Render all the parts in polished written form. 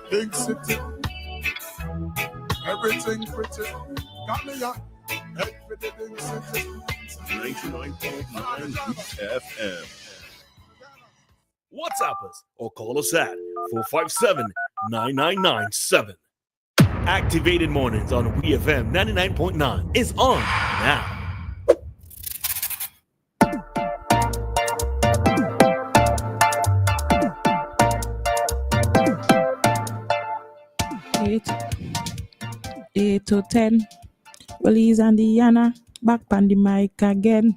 Big city, everything pretty. Got me up, head for the big city. 99.9 WEFM. WhatsApp us or call us at 457-9997. Activated Mornings on WEFM 99.9 is on now. Eight to 10. Roleza and Dianna back on the mic again.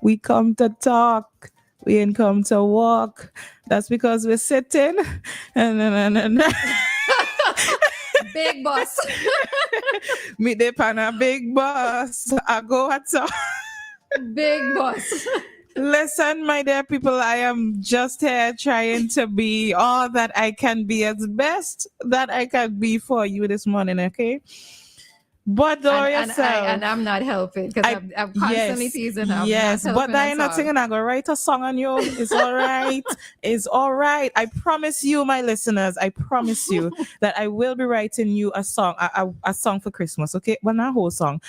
We come to talk. We ain't come to walk. That's because we're sitting. Big boss. Meet the pana big boss. I go at all. Big boss. Listen, my dear people, I am just here trying to be all that I can be, as best that I can be for you this morning, okay? But and I'm not helping because I'm constantly teasing her. Yes, but I'm not saying I'm going to write a song on you. It's all right. It's all right. I promise you, my listeners, I promise you that I will be writing you a song, a song for Christmas, okay? Well, not a whole song.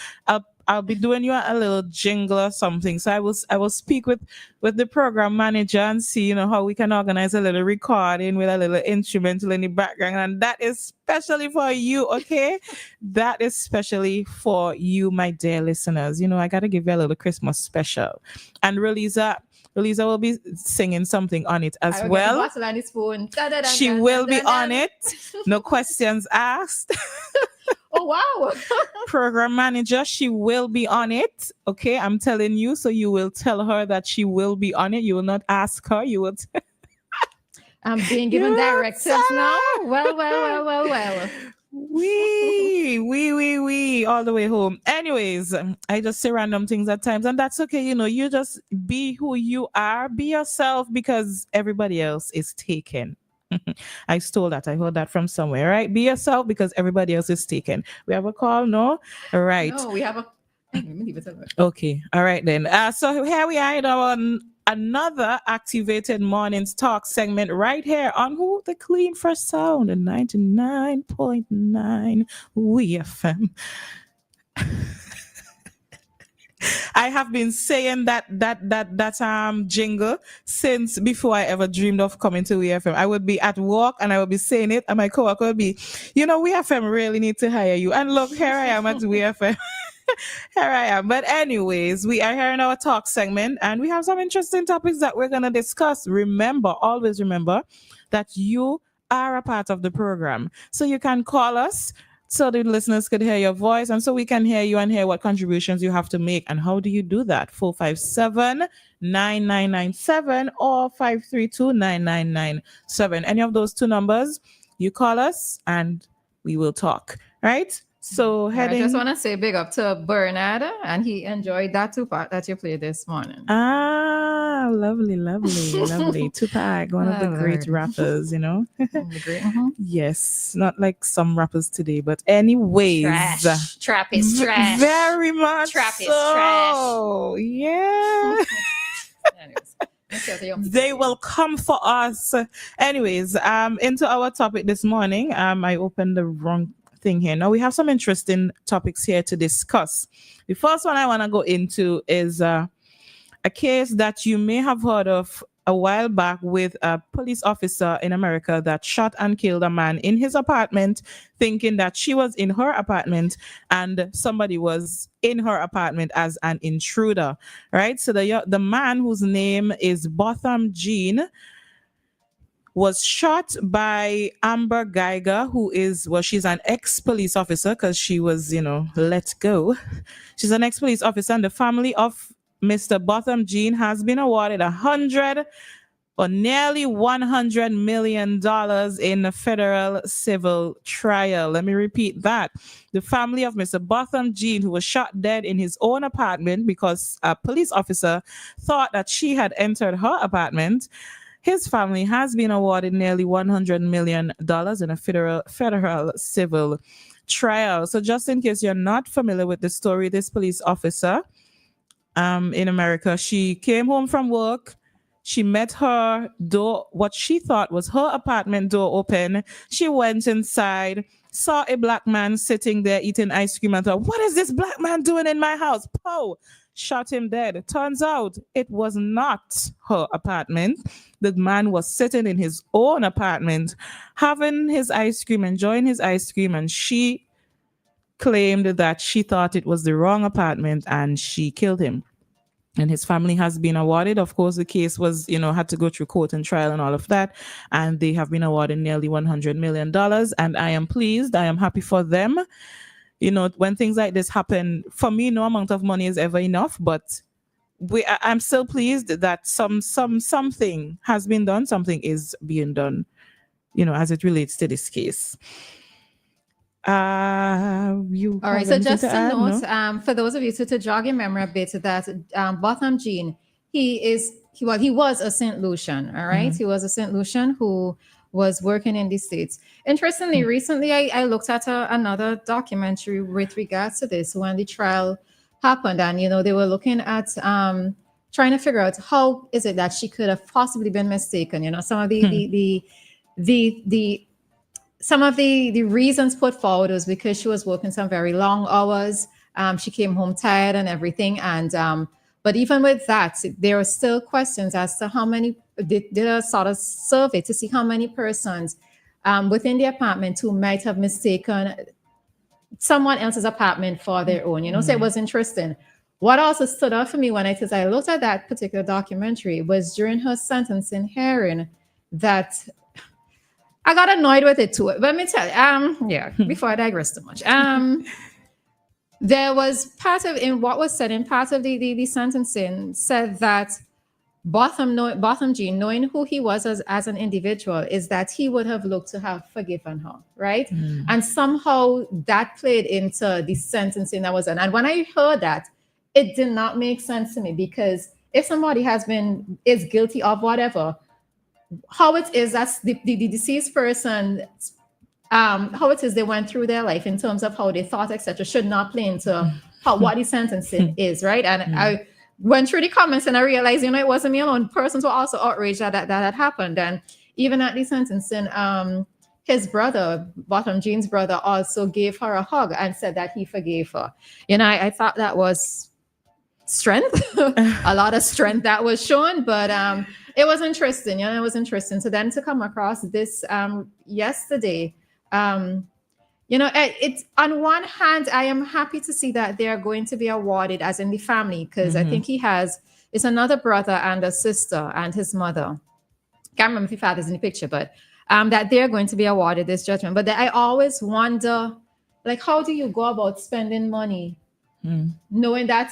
I'll be doing you a little jingle or something. So I will speak with the program manager and see, how we can organize a little recording with a little instrumental in the background. And that is specially for you, okay? That is specially for you, my dear listeners. I got to give you a little Christmas special. And Roleza will be singing something on it as well. She will be on it. No questions asked. Oh, wow. Program manager, she will be on it. Okay, I'm telling you. So you will tell her that she will be on it. You will not ask her. You will I'm being given directives now. Well. We all the way home. Anyways, I just say random things at times, and that's okay. You just be who you are. Be yourself, because everybody else is taken. I stole that. I heard that from somewhere, right? Be yourself because everybody else is taken. We have a call, no? All right. No, we have a... Okay. All right then. So here we are on another Activated Mornings Talk segment right here on The Clean Fresh Sound and 99.9 WEFM. I have been saying that jingle since before I ever dreamed of coming to WEFM. I would be at work and I would be saying it, and my coworker would be, WEFM really need to hire you. And look, here I am at WEFM. Here I am. But anyways, we are here in our talk segment, and we have some interesting topics that we're going to discuss. Always remember that you are a part of the program. So you can call us so the listeners could hear your voice, and so we can hear you and hear what contributions you have to make. And how do you do that? 457-9997 or 532-9997. Any of those two numbers, you call us and we will talk. Right? So I just want to say big up to Bernard, and he enjoyed that Tupac that you played this morning. Ah, lovely. Tupac, one of the great rappers, Yes, not like some rappers today, but anyways. Trap is trash. Very much Trap is so. trash. Yeah. Anyways. They will come for us. Anyways, into our topic this morning. I opened the wrong thing here. Now we have some interesting topics here to discuss. The first one I want to go into is a case that you may have heard of a while back with a police officer in America that shot and killed a man in his apartment, thinking that she was in her apartment and somebody was in her apartment as an intruder, right? So the man, whose name is Botham Jean, was shot by Amber Geiger, she's an ex-police officer because she was, let go. She's an ex-police officer, and the family of Mr. Botham Jean has been awarded nearly $100 million in a federal civil trial. Let me repeat that. The family of Mr. Botham Jean, who was shot dead in his own apartment because a police officer thought that she had entered her apartment, his family has been awarded nearly $100 million in a federal civil trial. So just in case you're not familiar with the story, this police officer in America, she came home from work. She met her door, what she thought was her apartment door open. She went inside, saw a black man sitting there eating ice cream and thought, what is this black man doing in my house? Pow! Shot him dead. Turns out it was not her apartment. The man was sitting in his own apartment, having his ice cream, enjoying his ice cream, and she claimed that she thought it was the wrong apartment and she killed him. And his family has been awarded. Of course, the case was, had to go through court and trial and all of that. And they have been awarded nearly $100 million. And I am pleased. I am happy for them. When things like this happen, for me, no amount of money is ever enough. But I'm still pleased that something has been done. Something is being done, as it relates to this case. All right, so just to note, for those of you to jog your memory a bit, that Botham Jean, he was a St. Lucian, all right? Mm-hmm. He was a St. Lucian who was working in the States. Interestingly, recently I looked at another documentary with regards to this when the trial happened, and they were looking at trying to figure out how is it that she could have possibly been mistaken. Some of some of the reasons put forward was because she was working some very long hours. She came home tired and everything. And but even with that, there are still questions as to how many, did a sort of survey to see how many persons within the apartment who might have mistaken someone else's apartment for their own. So it was interesting. What also stood out for me when I looked at that particular documentary was during her sentencing hearing that I got annoyed with it too. But let me tell you, before I digress too much, there was part of in what was said in part of the sentencing said that Botham Jean, knowing who he was as an individual, is that he would have looked to have forgiven her, right? Mm. And somehow that played into the sentencing that was done. And when I heard that, it did not make sense to me, because if somebody is guilty of whatever, how it is that the deceased person, how it is they went through their life in terms of how they thought, etc., should not play into what the sentencing is, right? And I went through the comments and I realized, it wasn't me alone. Persons were also outraged that had happened. And even at the sentencing, his brother, Botham Jean's brother, also gave her a hug and said that he forgave her. I thought that was strength, a lot of strength that was shown, but it was interesting. It was interesting. So then to come across this yesterday, it's on one hand, I am happy to see that they are going to be awarded, as in the family, because I think it's another brother and a sister and his mother. Can't remember if the father's in the picture, but that they're going to be awarded this judgment. But I always wonder, how do you go about spending money knowing that,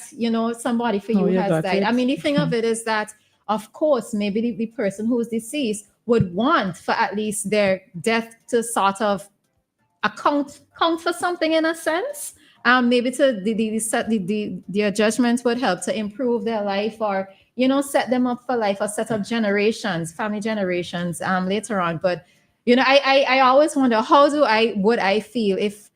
somebody for you has died? I mean, the thing of it is that, of course, maybe the person who is deceased would want for at least their death to sort of account for something in a sense. Maybe to their judgments would help to improve their life, or set them up for life, or set up family generations later on. But I always wonder, would I feel if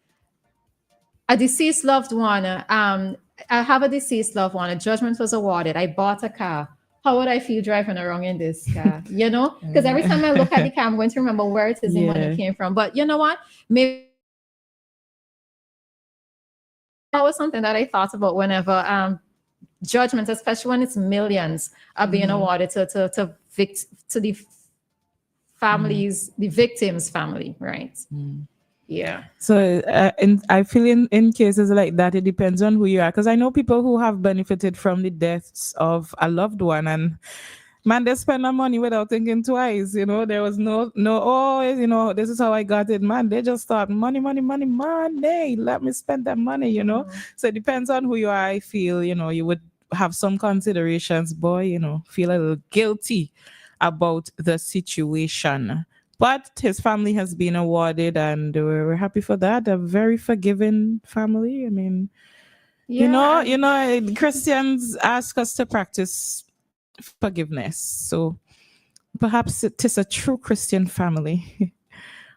a deceased loved one, I have a deceased loved one, a judgment was awarded, I bought a car. How would I feel driving around in this car? Because every time I look at the car, I'm going to remember where it is the money came from. But you know what? Maybe that was something that I thought about whenever judgments, especially when it's millions, are being awarded to the families, the victim's family, right? Yeah. So I feel in cases like that, it depends on who you are. Because I know people who have benefited from the deaths of a loved one, and man, they spend their money without thinking twice. There was no, this is how I got it. Man, they just thought money. Let me spend that money, So it depends on who you are. I feel, you would have some considerations, boy, feel a little guilty about the situation. But his family has been awarded, and we're happy for that. A very forgiving family. I mean, Christians ask us to practice forgiveness. So perhaps it is a true Christian family.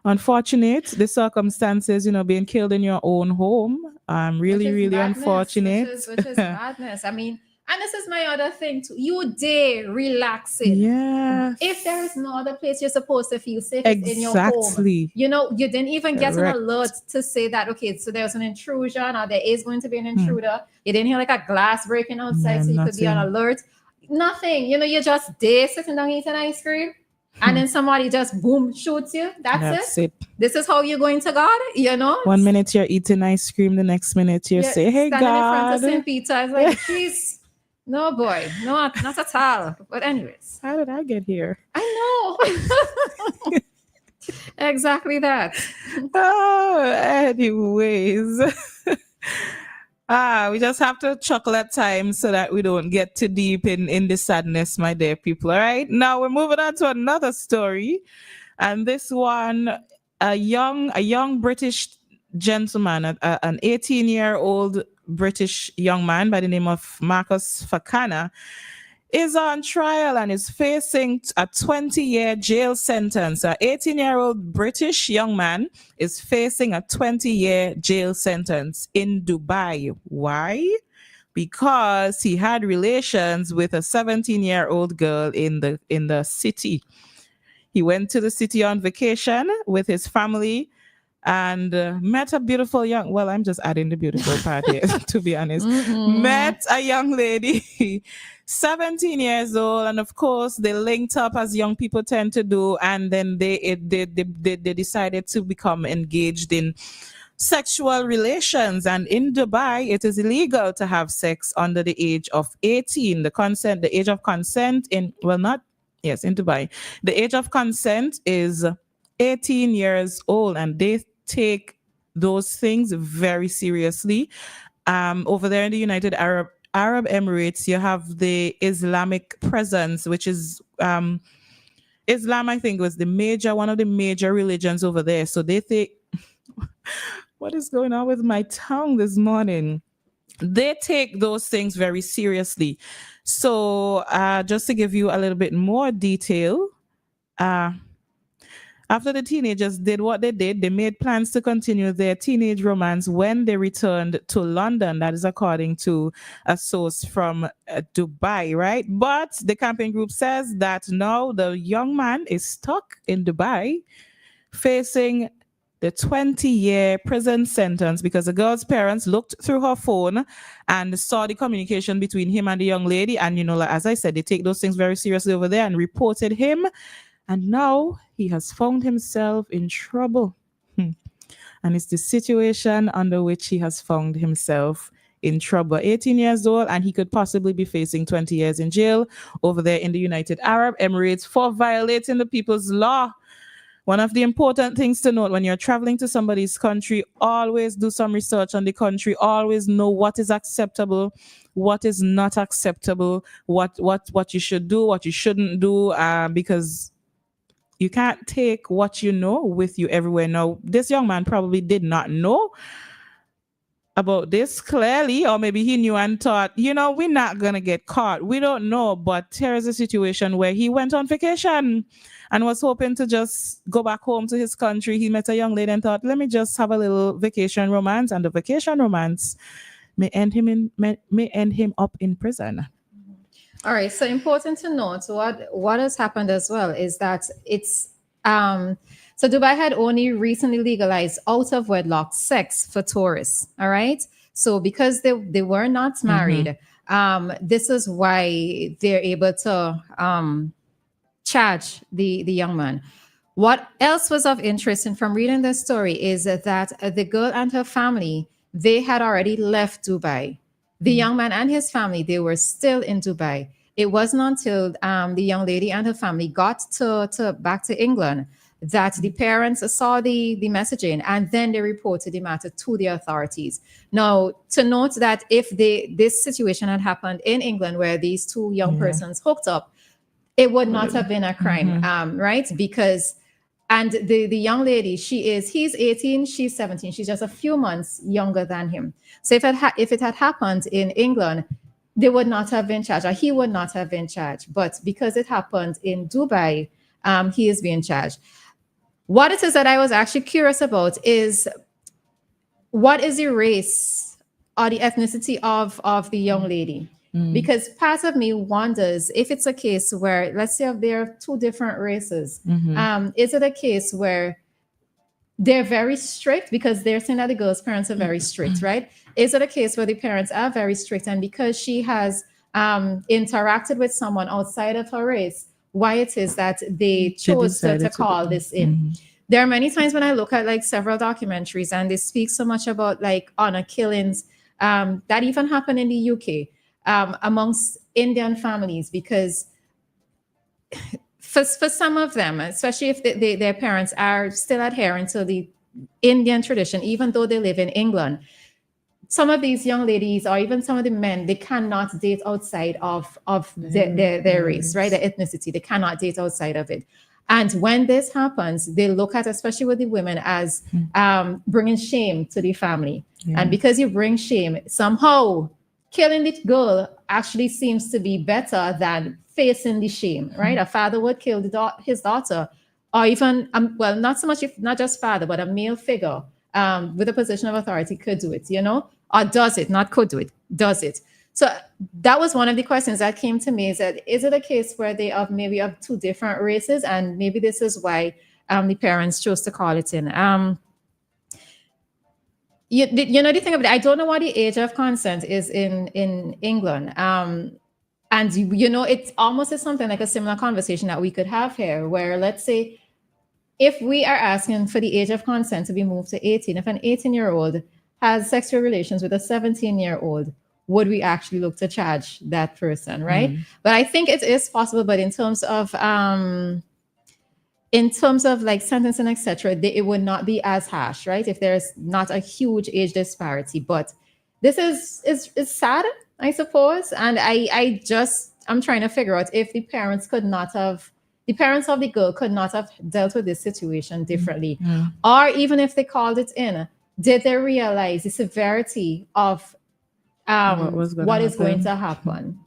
Unfortunate, the circumstances, being killed in your own home. Really, really madness, unfortunate. Which is madness. I mean, And this is my other thing too. You day relaxing. Yeah. If there is no other place you're supposed to feel safe, it's in your home. Exactly. You know, you didn't even get an Correct. alert to say that, okay, so there's an intrusion or there is going to be an intruder. You didn't hear like a glass breaking outside Yeah, so you could be on nothing. alert. Nothing. You know, you're just there sitting down eating ice cream. And then somebody just boom shoots you. That's it. This is how you're going to God, you know? 1 minute you're eating ice cream, the next minute you say, "Hey standing in front of God." St. Peter. It's like, jeez, no boy, not at all. But anyways, How did I get here? I know. Exactly that. Oh, anyways. We just have to chuckle at times so that we don't get too deep in the sadness, my dear people. All right. Now we're moving on to another story. And this one, a young British gentleman, an 18-year-old British young man by the name of Marcus Fakana, is on trial and is facing a 20-year jail sentence. An 18-year-old British young man is facing a 20-year jail sentence in Dubai. Why? Because he had relations with a 17-year-old girl in the city. He went to the city on vacation with his family and met a beautiful young, well, I'm just adding the beautiful part here, to be honest. Met a young lady, 17 years old, and of course they linked up as young people tend to do, and then they decided to become engaged in sexual relations. And in Dubai, it is illegal to have sex under the age of 18. The age of consent in Dubai, the age of consent is 18 years old, and they take those things very seriously. Over there in the United Arab Emirates, you have the Islamic presence, which is Islam, I think, was one of the major religions over there. So they think, what is going on with my tongue this morning? They take those things very seriously. So just to give you a little bit more detail, after the teenagers did what they did, they made plans to continue their teenage romance when they returned to London. That is according to a source from Dubai, right? But the campaign group says that now the young man is stuck in Dubai facing the 20-year prison sentence because the girl's parents looked through her phone and saw the communication between him and the young lady. And, like, as I said, they take those things very seriously over there and reported him. And now he has found himself in trouble. And it's the situation under which he has found himself in trouble. 18 years old, and he could possibly be facing 20 years in jail over there in the United Arab Emirates for violating the people's law. One of the important things to note when you're traveling to somebody's country, always do some research on the country. Always know what is acceptable, what is not acceptable, what you should do, what you shouldn't do, because you can't take what you know with you everywhere. Now, this young man probably did not know about this clearly, or maybe he knew and thought, we're not going to get caught. We don't know. But here is a situation where he went on vacation and was hoping to just go back home to his country. He met a young lady and thought, let me just have a little vacation romance. And the vacation romance may end him up in prison. All right. So important to note what has happened as well is that it's so Dubai had only recently legalized out of wedlock sex for tourists. All right. So because they were not married, this is why they're able to charge the young man. What else was of interest, and from reading this story, is that the girl and her family, they had already left Dubai. The young man and his family, they were still in Dubai. It wasn't until the young lady and her family got back to England that the parents saw the messaging, and then they reported the matter to the authorities. Now, to note that if this situation had happened in England where these two young persons hooked up, it would not have been a crime, right? Because, and the young lady, he's 18, she's 17. She's just a few months younger than him. So if it had happened in England, they would not have been charged, or he would not have been charged. But because it happened in Dubai, he is being charged. What it is that I was actually curious about is, what is the race or the ethnicity of the young lady? Because part of me wonders if it's a case where, let's say, if there are two different races, is it a case where they're very strict because they're saying that the girl's parents are very strict, right? Is it a case where the parents are very strict, and because she has interacted with someone outside of her race, why it is that they chose to call this in? There are many times when I look at like several documentaries and they speak so much about like honor killings that even happen in the UK amongst Indian families, because for some of them, especially if their parents are still adhering to the Indian tradition, even though they live in England, some of these young ladies or even some of the men, they cannot date outside of their race, right? Their ethnicity. They cannot date outside of it. And when this happens, they look at, especially with the women, as bringing shame to the family. And because you bring shame, somehow killing the girl actually seems to be better than facing the shame, right? A father would kill his daughter, or even, well, not so much, if not just father, but a male figure with a position of authority could do it, or does it, not could do it, does it. So that was one of the questions that came to me, is that, is it a case where they are maybe of two different races, and maybe this is why the parents chose to call it in. The thing about it, I don't know what the age of consent is in England. And it's almost something like a similar conversation that we could have here, where let's say if we are asking for the age of consent to be moved to 18, if an 18-year-old has sexual relations with a 17-year-old, would we actually look to charge that person, right? But I think it is possible, but in terms of like sentencing, etc., it would not be as harsh, right? If there's not a huge age disparity. But this is sad, I suppose. And I'm trying to figure out if the parents of the girl could not have dealt with this situation differently. Or even if they called it in, did they realize the severity of what is going to happen?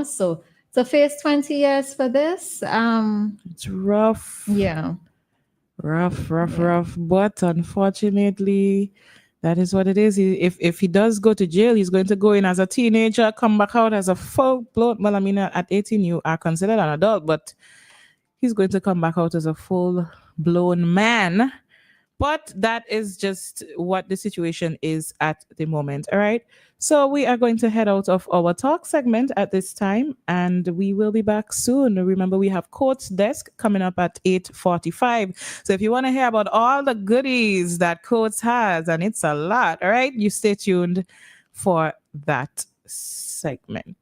So to face 20 years for this, it's rough. Yeah. Rough. But unfortunately, that is what it is. If he does go to jail, he's going to go in as a teenager, come back out as a full-blown. Well, I mean, at 18, you are considered an adult, but he's going to come back out as a full-blown man. But that is just what the situation is at the moment. All right. So we are going to head out of our talk segment at this time, and we will be back soon. Remember, we have Court's Desk coming up at 8:45. So if you want to hear about all the goodies that Courts has, and it's a lot, all right, you stay tuned for that segment.